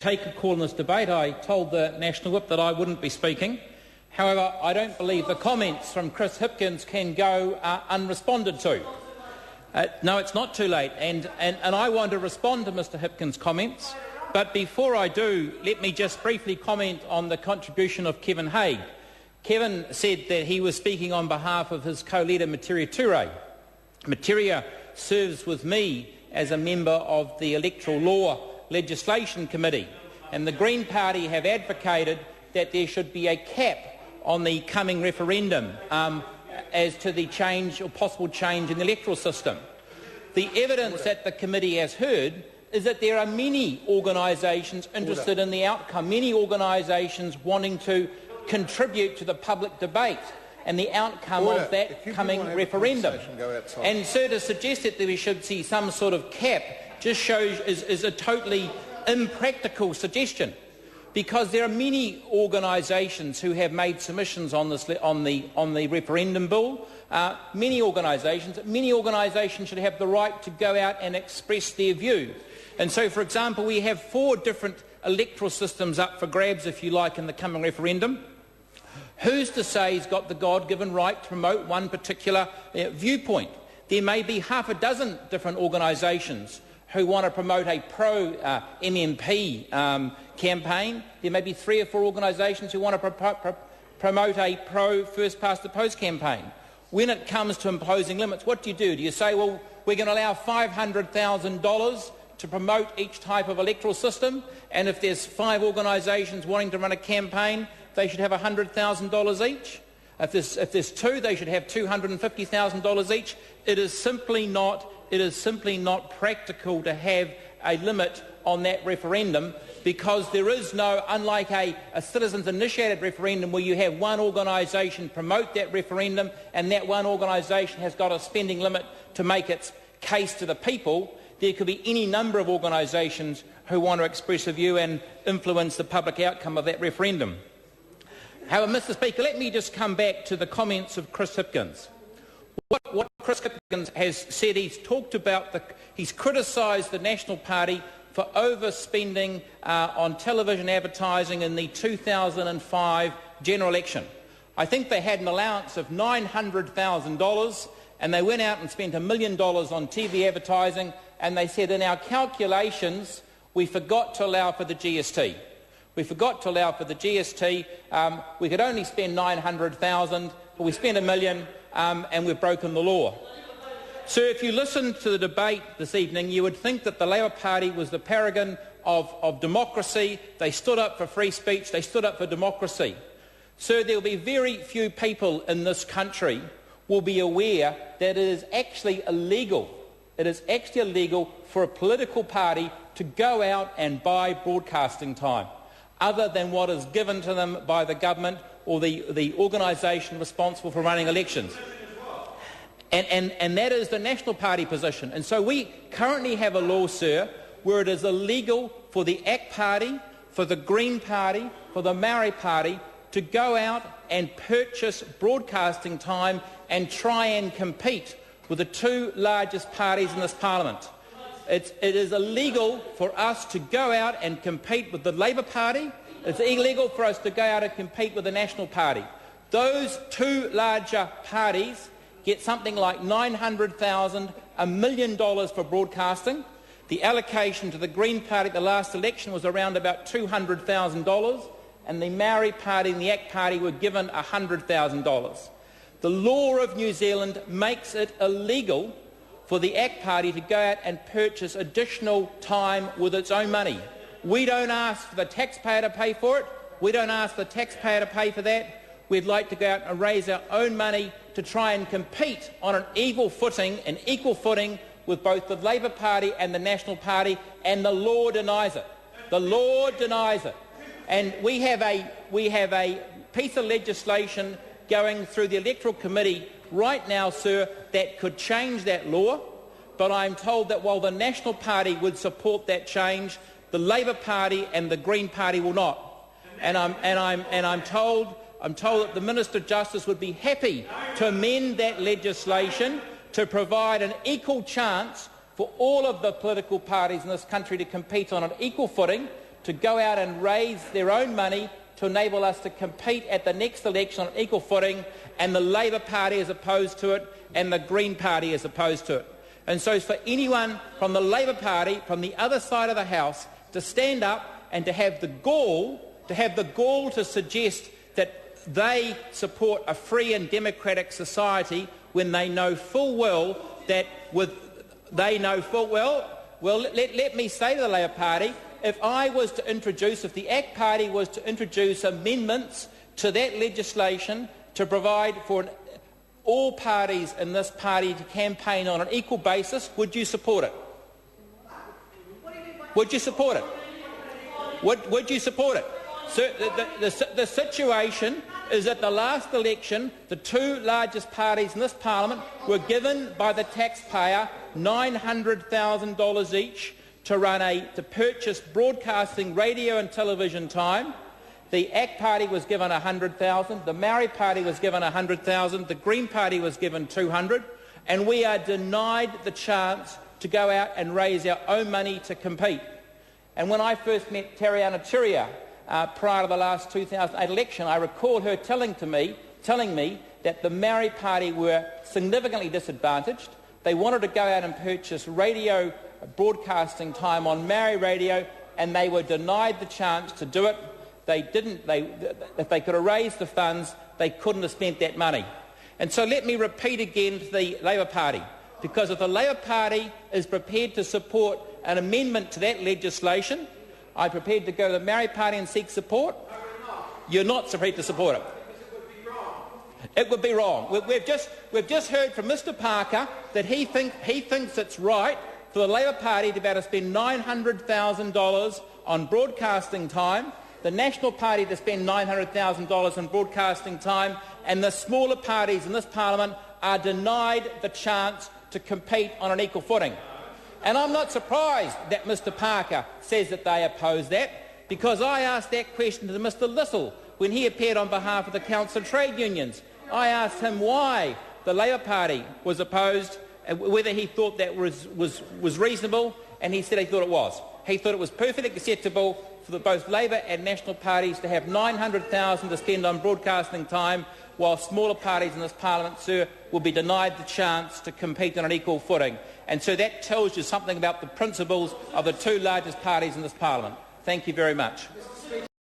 take a call in this debate. I told the National Whip that I wouldn't be speaking. However, I don't believe the comments from Chris Hipkins can go unresponded to. No, it's not too late, and I want to respond to Mr Hipkins' comments. But before I do, let me just briefly comment on the contribution of Kevin Haig. Kevin said that he was speaking on behalf of his co-leader, Materia Ture. Materia serves with me as a member of the Electoral Law Legislation Committee, and the Green Party have advocated that there should be a cap on the coming referendum as to the change or possible change in the electoral system. The evidence that the committee has heard is that there are many organisations interested in the outcome, many organisations wanting to contribute to the public debate and the outcome of that coming referendum. And so to suggest that we should see some sort of cap just shows is a totally impractical suggestion, because there are many organisations who have made submissions on this on the referendum bill. Many organisations should have the right to go out and express their view. And so, for example, we have 4 different electoral systems up for grabs, if you like, in the coming referendum. Who's to say he's got the God-given right to promote one particular viewpoint? There may be half a dozen different organisations who want to promote a pro-MMP campaign. There may be 3 or 4 organisations who want to promote a pro-first-past-the-post campaign. When it comes to imposing limits, what do? Do you say, well, we're going to allow $500,000 to promote each type of electoral system, and if there's 5 organisations wanting to run a campaign, they should have $100,000 each? If there's 2, they should have $250,000 each. It is simply not practical to have a limit on that referendum, because there is no, unlike a citizens-initiated referendum where you have one organisation promote that referendum and that one organisation has got a spending limit to make its case to the people, there could be any number of organisations who want to express a view and influence the public outcome of that referendum. However, Mr Speaker, let me just come back to the comments of Chris Hipkins. What Chris Hipkins has said, he's criticised the National Party for overspending on television advertising in the 2005 general election. I think they had an allowance of $900,000, and they went out and spent $1 million on TV advertising, and they said in our calculations we forgot to allow for the GST. We forgot to allow for the GST. We could only spend $900,000, but we spent $1 million, and we've broken the law. So if you listen to the debate this evening, you would think that the Labour Party was the paragon of democracy. They stood up for free speech. They stood up for democracy. So there will be very few people in this country will be aware that it is actually illegal. It is actually illegal for a political party to go out and buy broadcasting time, other than what is given to them by the government or the organisation responsible for running elections. And that is the National Party position. And so we currently have a law, sir, where it is illegal for the ACT Party, for the Green Party, for the Maori Party to go out and purchase broadcasting time and try and compete with the 2 largest parties in this Parliament. It is illegal for us to go out and compete with the Labour Party. It's illegal for us to go out and compete with the National Party. Those 2 larger parties get something like $900,000, $1 million for broadcasting. The allocation to the Green Party at the last election was around about $200,000, and the Maori Party and the ACT Party were given $100,000. The law of New Zealand makes it illegal for the ACT Party to go out and purchase additional time with its own money. We don't ask the taxpayer to pay for it. We don't ask the taxpayer to pay for that. We'd like to go out and raise our own money to try and compete on an equal footing with both the Labour Party and the National Party, and the law denies it. The law denies it. And we have a piece of legislation going through the Electoral Committee right now, sir, that could change that law, but I'm told that while the National Party would support that change, the Labour Party and the Green Party will not. And I'm told that the Minister of Justice would be happy to amend that legislation to provide an equal chance for all of the political parties in this country to compete on an equal footing, to go out and raise their own money to enable us to compete at the next election on equal footing, and the Labour Party is opposed to it and the Green Party is opposed to it. And so for anyone from the Labour Party, from the other side of the House, to stand up and to have the gall to suggest that they support a free and democratic society when they know full well that let me say to the Labour Party, if the ACT Party was to introduce amendments to that legislation to provide for all parties in this party to campaign on an equal basis, would you support it? Would you support it? Would you support it? So the situation is that the last election, the two largest parties in this parliament were given by the taxpayer $900,000 each to purchase broadcasting radio and television time. The ACT Party was given $100,000, the Maori Party was given $100,000, the Green Party was given $200,000, and we are denied the chance to go out and raise our own money to compete. And when I first met Tariana Turia prior to the last 2008 election, I recall her telling me that the Maori Party were significantly disadvantaged. They wanted to go out and purchase radio broadcasting time on Maori radio, and they were denied the chance to do it. If they could have raised the funds, they couldn't have spent that money. And so let me repeat again to the Labour Party, because if the Labour Party is prepared to support an amendment to that legislation, I'm prepared to go to the Maori Party and seek support. You're not prepared to support it. It would be wrong. We've just heard from Mr Parker that he thinks it's right for the Labour Party to be able to spend $900,000 on broadcasting time, the National Party to spend $900,000 on broadcasting time, and the smaller parties in this parliament are denied the chance to compete on an equal footing. And I'm not surprised that Mr Parker says that they oppose that, because I asked that question to Mr Little when he appeared on behalf of the Council of Trade Unions. I asked him why the Labour Party was opposed, whether he thought that was reasonable, and he said he thought it was. He thought it was perfectly acceptable for both Labour and National parties to have $900,000 to spend on broadcasting time, while smaller parties in this parliament, sir, will be denied the chance to compete on an equal footing. And so that tells you something about the principles of the two largest parties in this parliament. Thank you very much.